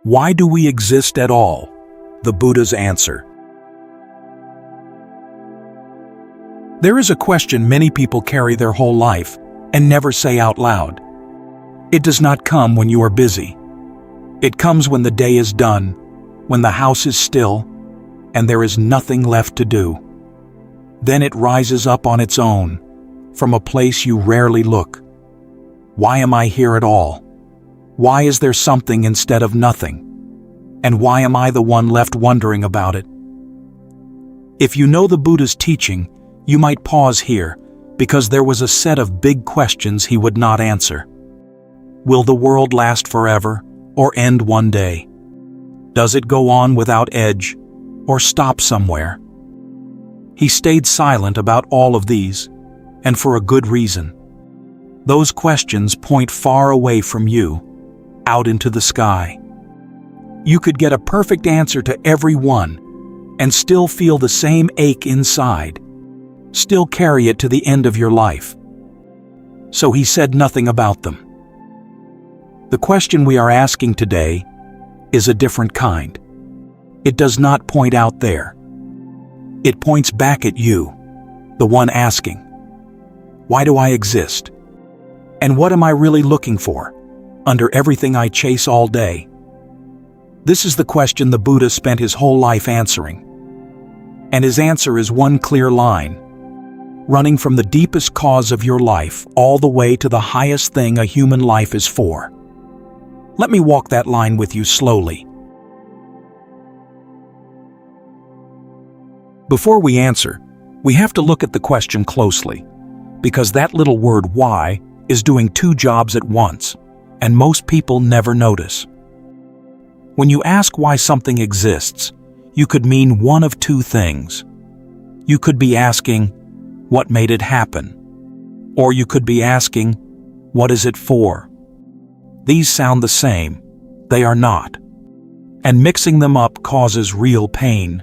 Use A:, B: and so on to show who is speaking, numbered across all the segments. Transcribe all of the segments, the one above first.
A: Why do we exist at all? The Buddha's answer. There is a question many people carry their whole life and never say out loud. It does not come when you are busy. It comes when the day is done, when the house is still, and there is nothing left to do. Then it rises up on its own, from a place you rarely look. Why am I here at all? Why is there something instead of nothing? And why am I the one left wondering about it? If you know the Buddha's teaching, you might pause here, because there was a set of big questions he would not answer. Will the world last forever, or end one day? Does it go on without edge, or stop somewhere? He stayed silent about all of these, and for a good reason. Those questions point far away from you, out into the sky. You could get a perfect answer to every one, and still feel the same ache inside, still carry it to the end of your life. So he said nothing about them. The question we are asking today is a different kind. It does not point out there. It points back at you, the one asking, why do I exist? And what am I really looking for, under everything I chase all day? This is the question the Buddha spent his whole life answering. And his answer is one clear line, running from the deepest cause of your life all the way to the highest thing a human life is for. Let me walk that line with you slowly. Before we answer, we have to look at the question closely, because that little word why is doing two jobs at once, and most people never notice. When you ask why something exists, you could mean one of two things. You could be asking, what made it happen? Or you could be asking, what is it for? These sound the same. They are not. And mixing them up causes real pain.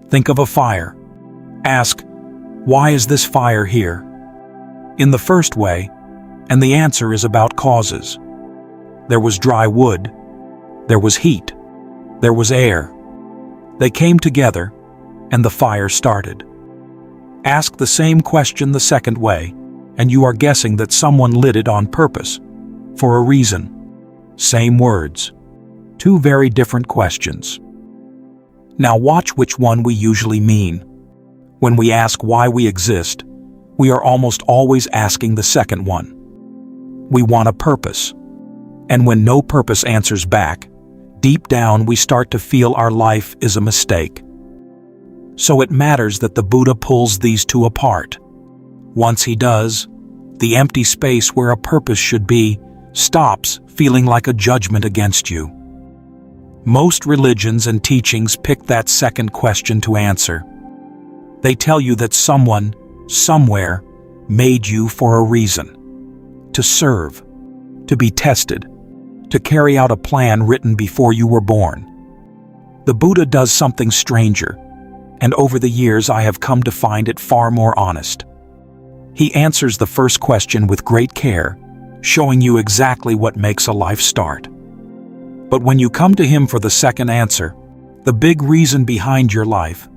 A: Think of a fire. Ask, why is this fire here? In the first way, and the answer is about causes. There was dry wood. There was heat. There was air. They came together, and the fire started. Ask the same question the second way, and you are guessing that someone lit it on purpose, for a reason. Same words. Two very different questions. Now watch which one we usually mean. When we ask why we exist, we are almost always asking the second one. We want a purpose. And when no purpose answers back, deep down we start to feel our life is a mistake. So it matters that the Buddha pulls these two apart. Once he does, the empty space where a purpose should be stops feeling like a judgment against you. Most religions and teachings pick that second question to answer. They tell you that someone, somewhere, made you for a reason. To serve, to be tested, to carry out a plan written before you were born. The Buddha does something stranger, and over the years I have come to find it far more honest. He answers the first question with great care, showing you exactly what makes a life start. But when you come to him for the second answer, the big reason behind your life,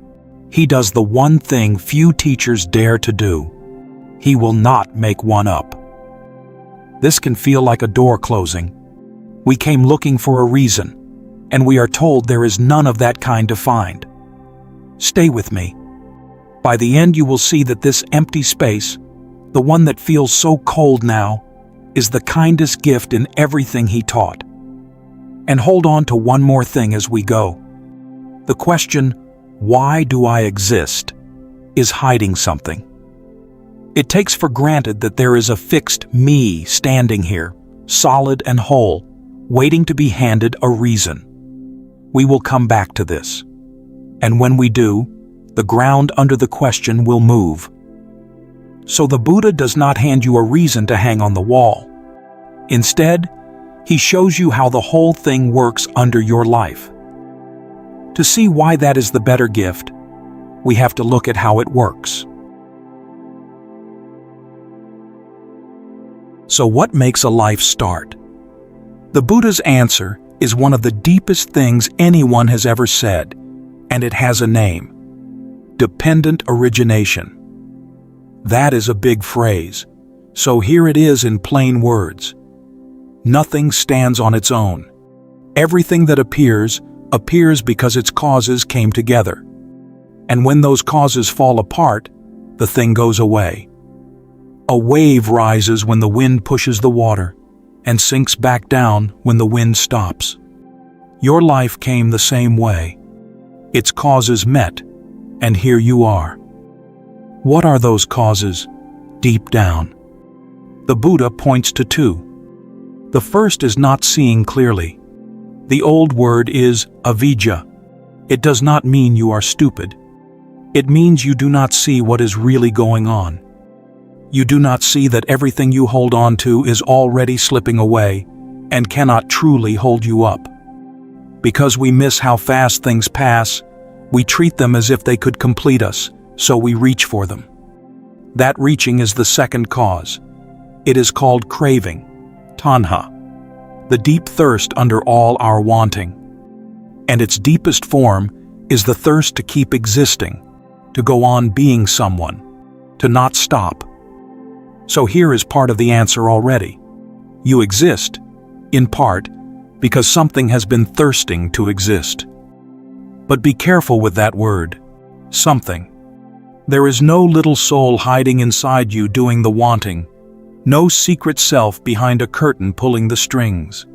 A: he does the one thing few teachers dare to do. He will not make one up. This can feel like a door closing. We came looking for a reason, and we are told there is none of that kind to find. Stay with me. By the end you will see that this empty space, the one that feels so cold now, is the kindest gift in everything he taught. And hold on to one more thing as we go. The question, why do I exist, is hiding something. It takes for granted that there is a fixed me standing here, solid and whole, waiting to be handed a reason. We will come back to this. And when we do, the ground under the question will move. So the Buddha does not hand you a reason to hang on the wall. Instead, he shows you how the whole thing works under your life. To see why that is the better gift, we have to look at how it works. So what makes a life start? The Buddha's answer is one of the deepest things anyone has ever said, and it has a name: dependent origination. That is a big phrase, so here it is in plain words. Nothing stands on its own. Everything that appears because its causes came together. And when those causes fall apart, the thing goes away. A wave rises when the wind pushes the water, and sinks back down when the wind stops. Your life came the same way. Its causes met, and here you are. What are those causes, deep down? The Buddha points to two. The first is not seeing clearly. The old word is avijja. It does not mean you are stupid. It means you do not see what is really going on. You do not see that everything you hold on to is already slipping away and cannot truly hold you up. Because we miss how fast things pass, we treat them as if they could complete us, so we reach for them. That reaching is the second cause. It is called craving, tanha, the deep thirst under all our wanting. And its deepest form is the thirst to keep existing, to go on being someone, to not stop. So here is part of the answer already. You exist, in part, because something has been thirsting to exist. But be careful with that word, something. There is no little soul hiding inside you doing the wanting, no secret self behind a curtain pulling the strings.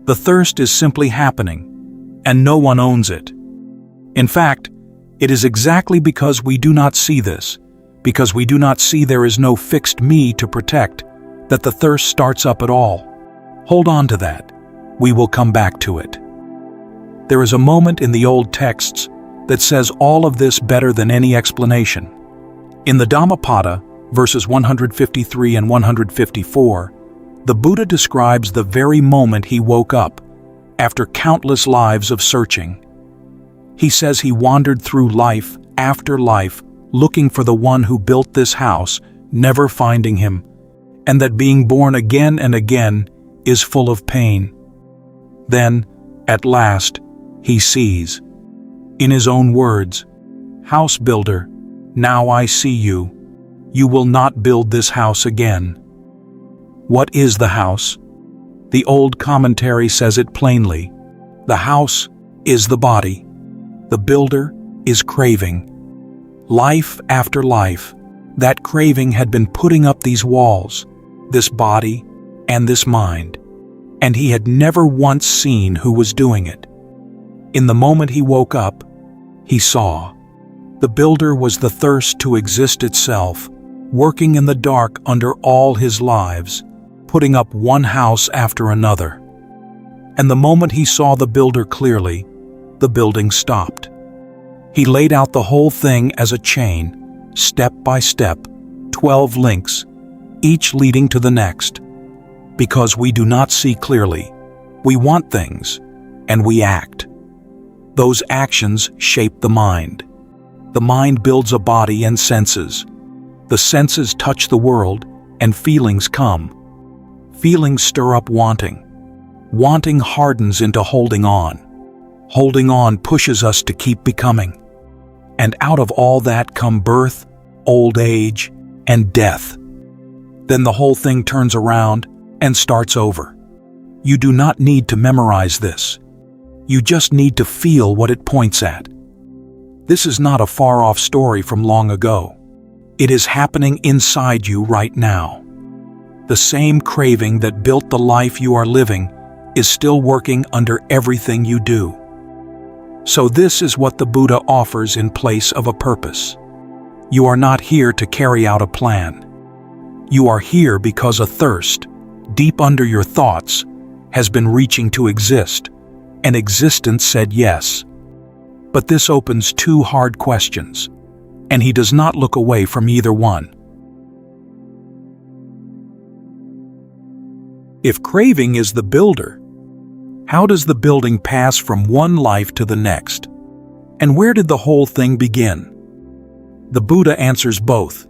A: The thirst is simply happening, and no one owns it. In fact, it is exactly because we do not see this, because we do not see there is no fixed me to protect, that the thirst starts up at all. Hold on to that. We will come back to it. There is a moment in the old texts that says all of this better than any explanation. In the Dhammapada, verses 153 and 154, the Buddha describes the very moment he woke up, after countless lives of searching. He says he wandered through life after life, looking for the one who built this house, never finding him, and that being born again and again is full of pain. Then, at last, he sees. In his own words, "House builder, now I see you. You will not build this house again." What is the house? The old commentary says it plainly. The house is the body. The builder is craving. Life after life, that craving had been putting up these walls, this body and this mind, and he had never once seen who was doing it. In the moment he woke up, he saw. The builder was the thirst to exist itself, working in the dark under all his lives, putting up one house after another. And the moment he saw the builder clearly, the building stopped. He laid out the whole thing as a chain, step by step, 12 links, each leading to the next. Because we do not see clearly, we want things, and we act. Those actions shape the mind. The mind builds a body and senses. The senses touch the world, and feelings come. Feelings stir up wanting. Wanting hardens into holding on. Holding on pushes us to keep becoming. And out of all that come birth, old age, and death. Then the whole thing turns around and starts over. You do not need to memorize this. You just need to feel what it points at. This is not a far-off story from long ago. It is happening inside you right now. The same craving that built the life you are living is still working under everything you do. So this is what the Buddha offers in place of a purpose. You are not here to carry out a plan. You are here because a thirst, deep under your thoughts, has been reaching to exist, and existence said yes. But this opens two hard questions, and he does not look away from either one. If craving is the builder, how does the building pass from one life to the next? And where did the whole thing begin? The Buddha answers both,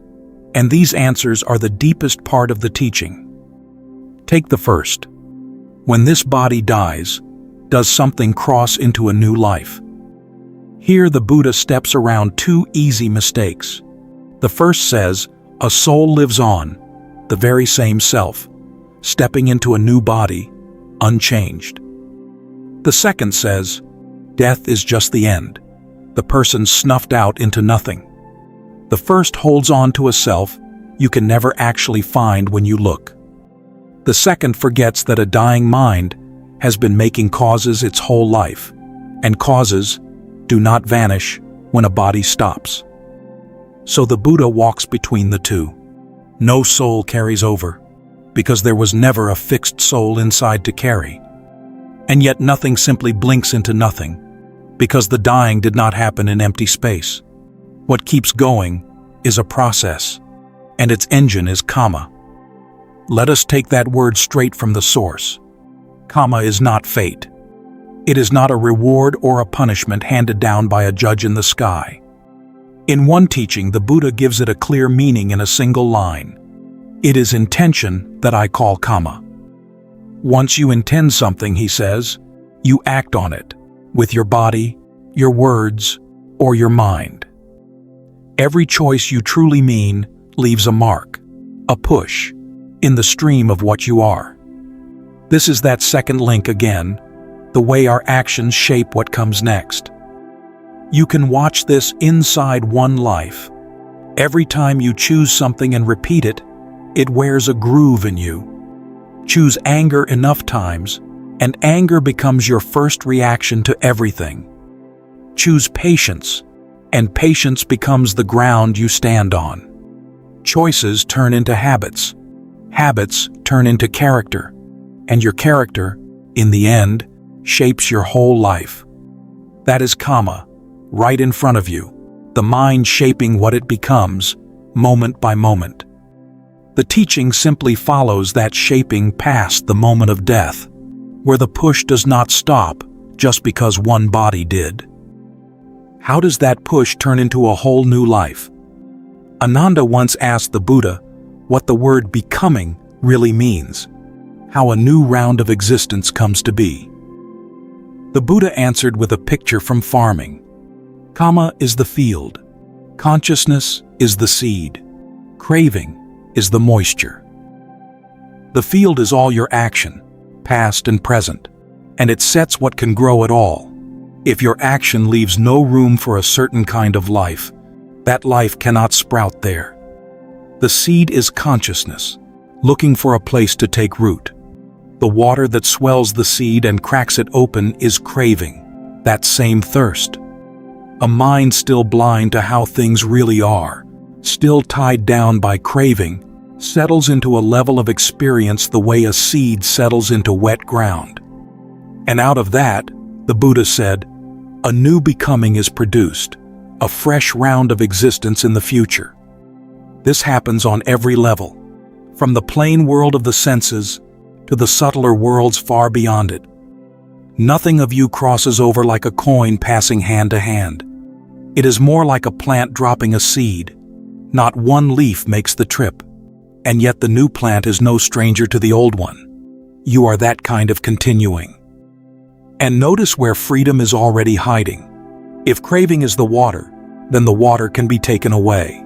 A: and these answers are the deepest part of the teaching. Take the first. When this body dies, does something cross into a new life? Here the Buddha steps around two easy mistakes. The first says, a soul lives on, the very same self, stepping into a new body, unchanged. The second says, death is just the end, the person snuffed out into nothing. The first holds on to a self you can never actually find when you look. The second forgets that a dying mind has been making causes its whole life, and causes do not vanish when a body stops. So the Buddha walks between the two. No soul carries over, because there was never a fixed soul inside to carry. And yet nothing simply blinks into nothing, because the dying did not happen in empty space. What keeps going is a process, and its engine is Kamma. Let us take that word straight from the source. Kamma is not fate. It is not a reward or a punishment handed down by a judge in the sky. In one teaching, the Buddha gives it a clear meaning in a single line. It is intention that I call Kamma. Once you intend something, he says, you act on it, with your body, your words, or your mind. Every choice you truly mean leaves a mark, a push, in the stream of what you are. This is that second link again, the way our actions shape what comes next. You can watch this inside one life. Every time you choose something and repeat it, it wears a groove in you. Choose anger enough times, and anger becomes your first reaction to everything. Choose patience, and patience becomes the ground you stand on. Choices turn into habits. Habits turn into character. And your character, in the end, shapes your whole life. That is Kamma, right in front of you, the mind shaping what it becomes, moment by moment. The teaching simply follows that shaping past the moment of death, where the push does not stop just because one body did. How does that push turn into a whole new life? Ananda once asked the Buddha what the word becoming really means, how a new round of existence comes to be. The Buddha answered with a picture from farming. Kamma is the field, consciousness is the seed, craving is the moisture. The field is all your action, past and present, and it sets what can grow at all. If your action leaves no room for a certain kind of life, that life cannot sprout there. The seed is consciousness, looking for a place to take root. The water that swells the seed and cracks it open is craving, that same thirst. A mind still blind to how things really are, still tied down by craving, settles into a level of experience the way a seed settles into wet ground. And out of that, the Buddha said, a new becoming is produced, a fresh round of existence in the future. This happens on every level, from the plain world of the senses to the subtler worlds far beyond it. Nothing of you crosses over like a coin passing hand to hand. It is more like a plant dropping a seed. Not one leaf makes the trip, and yet the new plant is no stranger to the old one. You are that kind of continuing. And notice where freedom is already hiding. If craving is the water, then the water can be taken away.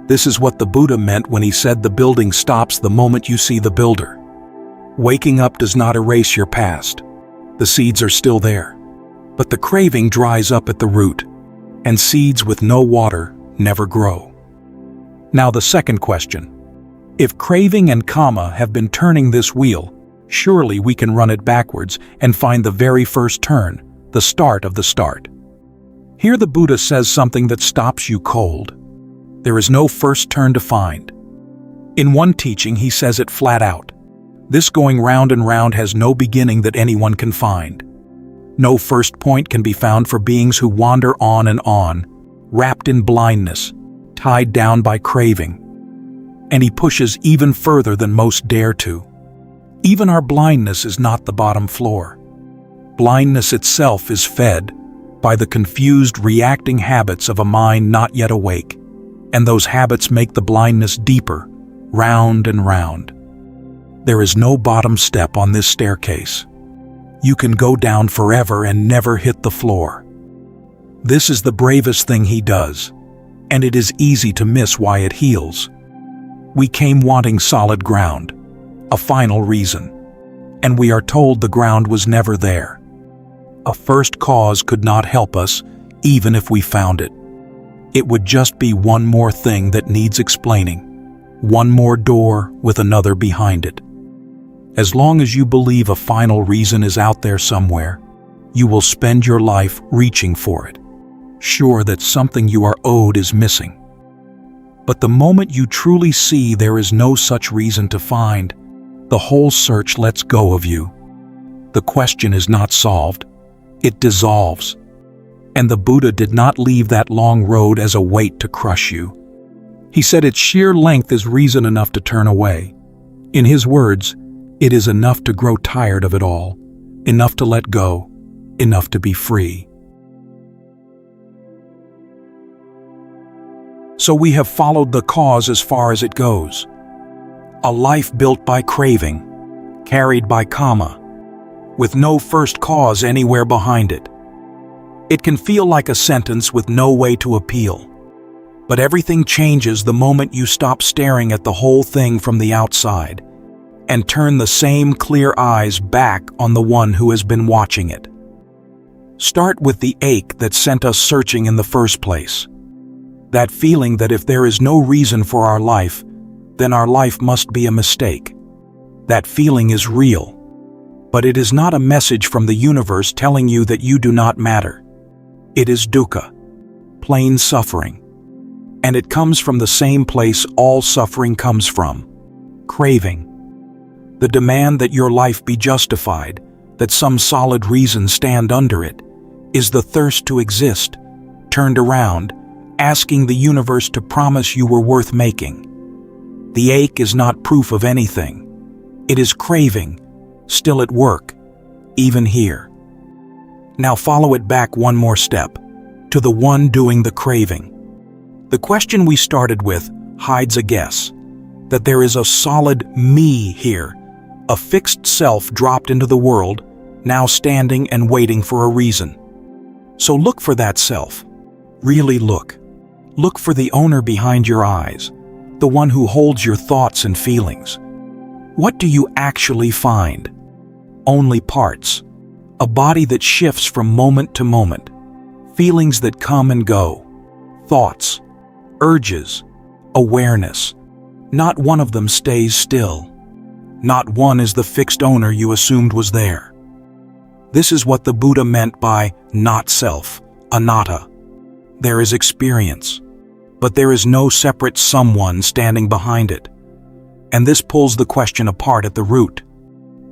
A: This is what the Buddha meant when he said the building stops the moment you see the builder. Waking up does not erase your past. The seeds are still there. But the craving dries up at the root, and seeds with no water never grow. Now the second question. If craving and Kamma have been turning this wheel, surely we can run it backwards and find the very first turn, the start of the start. Here the Buddha says something that stops you cold. There is no first turn to find. In one teaching he says it flat out. This going round and round has no beginning that anyone can find. No first point can be found for beings who wander on and on, wrapped in blindness, tied down by craving. And he pushes even further than most dare to. Even our blindness is not the bottom floor. Blindness itself is fed by the confused reacting habits of a mind not yet awake, and those habits make the blindness deeper, round and round. There is no bottom step on this staircase. you can go down forever and never hit the floor. This is the bravest thing he does, and it is easy to miss why it heals. We came wanting solid ground, a final reason, and we are told the ground was never there. A first cause could not help us, even if we found it. It would just be one more thing that needs explaining, one more door with another behind it. As long as you believe a final reason is out there somewhere, you will spend your life reaching for it, sure that something you are owed is missing. But the moment you truly see there is no such reason to find, the whole search lets go of you. The question is not solved, it dissolves. And the Buddha did not leave that long road as a weight to crush you. He said its sheer length is reason enough to turn away. In his words, it is enough to grow tired of it all, enough to let go, enough to be free. So we have followed the cause as far as it goes. A life built by craving, carried by Kamma, with no first cause anywhere behind it. It can feel like a sentence with no way to appeal. But everything changes the moment you stop staring at the whole thing from the outside and turn the same clear eyes back on the one who has been watching it. Start with the ache that sent us searching in the first place. That feeling that if there is no reason for our life, then our life must be a mistake. That feeling is real, but it is not a message from the universe telling you that you do not matter. It is dukkha, plain suffering, and it comes from the same place all suffering comes from, craving. The demand that your life be justified, that some solid reason stand under it, is the thirst to exist, turned around, asking the universe to promise you were worth making. The ache is not proof of anything. It is craving, still at work, even here. Now follow it back one more step, to the one doing the craving. The question we started with hides a guess, that there is a solid me here, a fixed self dropped into the world, now standing and waiting for a reason. So look for that self. Really look. Look for the owner behind your eyes, the one who holds your thoughts and feelings. What do you actually find? Only parts. A body that shifts from moment to moment. Feelings that come and go. Thoughts. Urges. Awareness. Not one of them stays still. Not one is the fixed owner you assumed was there. This is what the Buddha meant by not self, anatta. There is experience, but there is no separate someone standing behind it. And this pulls the question apart at the root.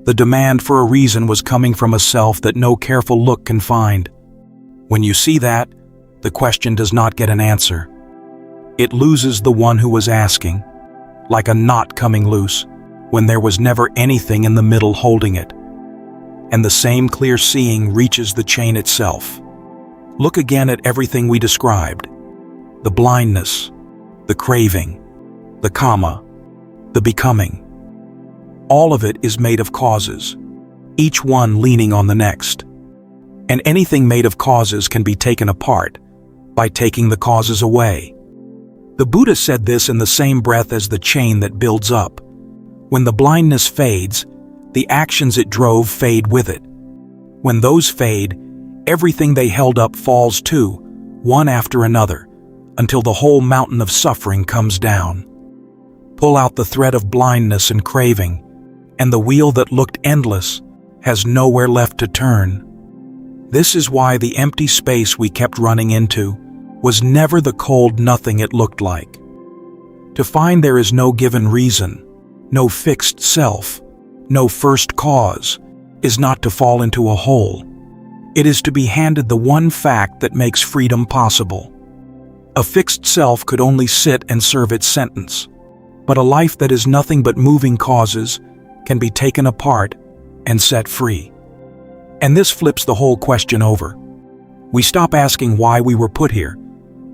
A: The demand for a reason was coming from a self that no careful look can find. When you see that, the question does not get an answer. It loses the one who was asking, like a knot coming loose, when there was never anything in the middle holding it. And the same clear seeing reaches the chain itself. Look again at everything we described. The blindness, the craving, the Kamma, the becoming. All of it is made of causes, each one leaning on the next. And anything made of causes can be taken apart by taking the causes away. The Buddha said this in the same breath as the chain that builds up. When the blindness fades, the actions it drove fade with it. When those fade, everything they held up falls too, one after another, until the whole mountain of suffering comes down. Pull out the thread of blindness and craving, and the wheel that looked endless has nowhere left to turn. This is why the empty space we kept running into was never the cold nothing it looked like. To find there is no given reason, no fixed self, no first cause, is not to fall into a hole. It is to be handed the one fact that makes freedom possible. A fixed self could only sit and serve its sentence, but a life that is nothing but moving causes can be taken apart and set free. And this flips the whole question over. We stop asking why we were put here,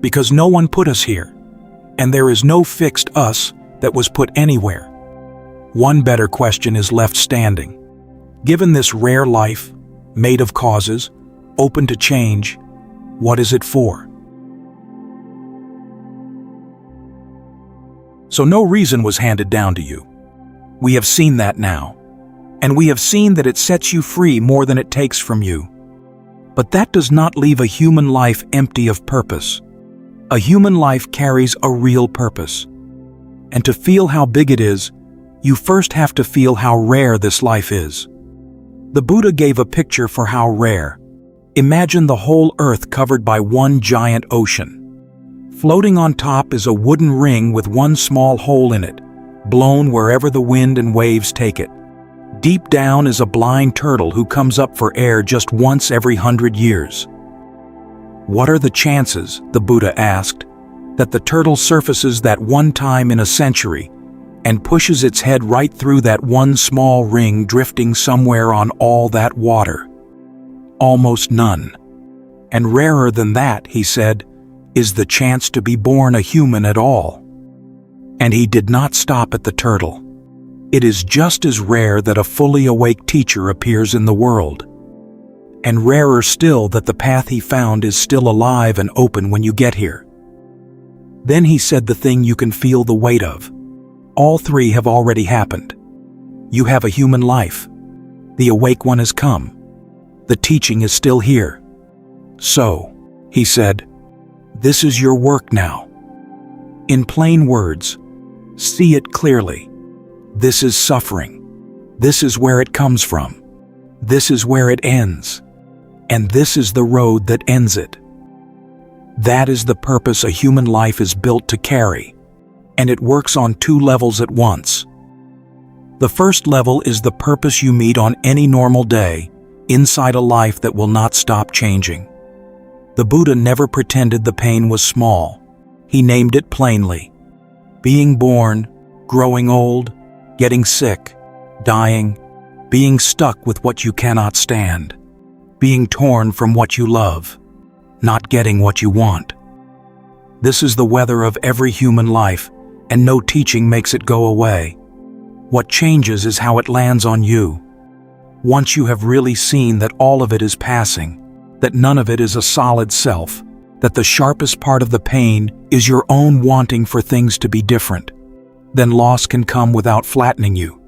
A: because no one put us here, and there is no fixed us that was put anywhere. One better question is left standing. Given this rare life, made of causes, open to change. What is it for? So no reason was handed down to you. We have seen that now. And we have seen that it sets you free more than it takes from you. But that does not leave a human life empty of purpose. A human life carries a real purpose. And to feel how big it is, you first have to feel how rare this life is. The Buddha gave a picture for how rare. Imagine the whole earth covered by one giant ocean. Floating on top is a wooden ring with one small hole in it, blown wherever the wind and waves take it. Deep down is a blind turtle who comes up for air just once every 100 years. What are the chances, the Buddha asked, that the turtle surfaces that one time in a century and pushes its head right through that one small ring drifting somewhere on all that water? Almost none. And rarer than that, he said, is the chance to be born a human at all. And he did not stop at the turtle. It is just as rare that a fully awake teacher appears in the world. And rarer still that the path he found is still alive and open when you get here. Then he said the thing you can feel the weight of. All three have already happened. You have a human life. The awake one has come. The teaching is still here. So, he said, this is your work now. In plain words, see it clearly. This is suffering. This is where it comes from. This is where it ends. And this is the road that ends it. That is the purpose a human life is built to carry. And it works on two levels at once. The first level is the purpose you meet on any normal day, inside a life that will not stop changing. The Buddha never pretended the pain was small. He named it plainly. Being born, growing old, getting sick, dying, being stuck with what you cannot stand, being torn from what you love, not getting what you want. This is the weather of every human life, and no teaching makes it go away. What changes is how it lands on you. Once you have really seen that all of it is passing, that none of it is a solid self, that the sharpest part of the pain is your own wanting for things to be different, then loss can come without flattening you.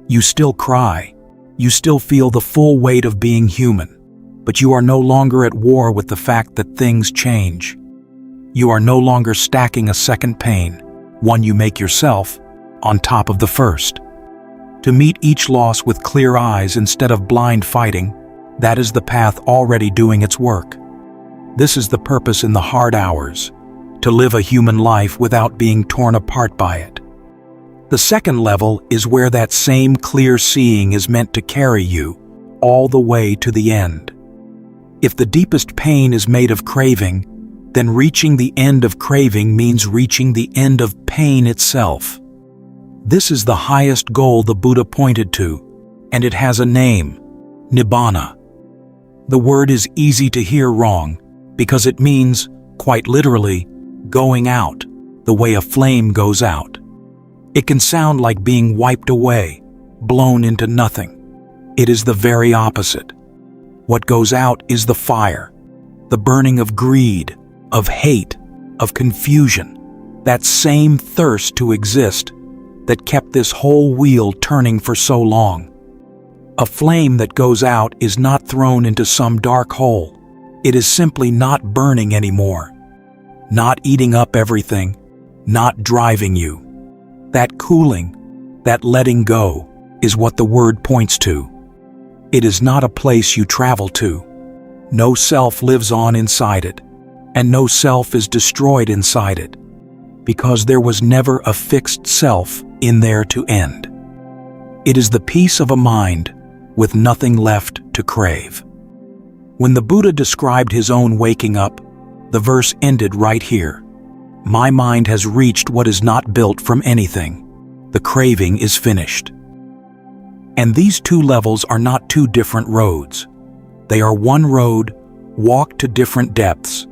A: You still cry. You still feel the full weight of being human, but you are no longer at war with the fact that things change. You are no longer stacking a second pain, one you make yourself, on top of the first. To meet each loss with clear eyes instead of blind fighting, that is the path already doing its work. This is the purpose in the hard hours, to live a human life without being torn apart by it. The second level is where that same clear seeing is meant to carry you all the way to the end. If the deepest pain is made of craving, then reaching the end of craving means reaching the end of pain itself. This is the highest goal the Buddha pointed to, and it has a name, Nibbana. The word is easy to hear wrong because it means, quite literally, going out, the way a flame goes out. It can sound like being wiped away, blown into nothing. It is the very opposite. What goes out is the fire, the burning of greed, of hate, of confusion, that same thirst to exist that kept this whole wheel turning for so long. A flame that goes out is not thrown into some dark hole. It is simply not burning anymore, not eating up everything, not driving you. That cooling, that letting go, is what the word points to. It is not a place you travel to. No self lives on inside it, and no self is destroyed inside it, because there was never a fixed self in there to end. It is the peace of a mind with nothing left to crave. When the Buddha described his own waking up, the verse ended right here. My mind has reached what is not built from anything. The craving is finished. And these two levels are not two different roads. They are one road, walked to different depths.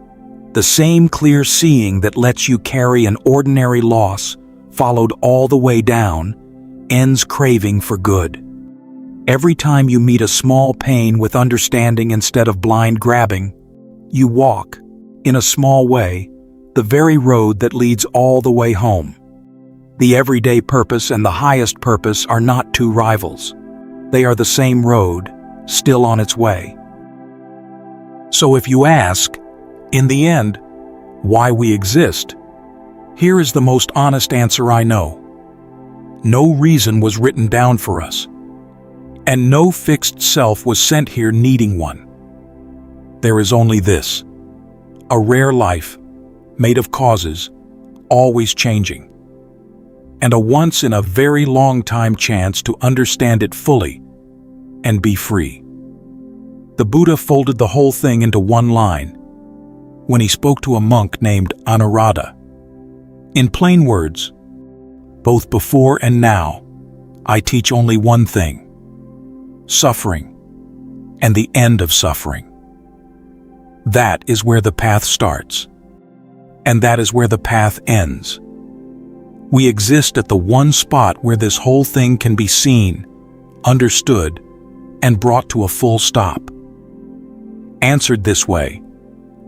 A: The same clear seeing that lets you carry an ordinary loss, followed all the way down, ends craving for good. Every time you meet a small pain with understanding instead of blind grabbing, you walk, in a small way, the very road that leads all the way home. The everyday purpose and the highest purpose are not two rivals. They are the same road, still on its way. So if you ask, in the end, why we exist, here is the most honest answer I know. No reason was written down for us, and no fixed self was sent here needing one. There is only this, a rare life, made of causes, always changing, and a once in a very long time chance to understand it fully and be free. The Buddha folded the whole thing into one line when he spoke to a monk named Anuruddha. In plain words, both before and now, I teach only one thing: suffering, and the end of suffering. That is where the path starts, and that is where the path ends. We exist at the one spot where this whole thing can be seen, understood, and brought to a full stop. Answered this way,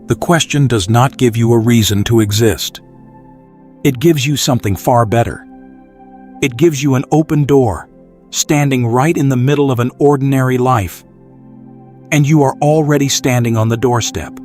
A: the question does not give you a reason to exist. It gives you something far better. It gives you an open door, standing right in the middle of an ordinary life. And you are already standing on the doorstep.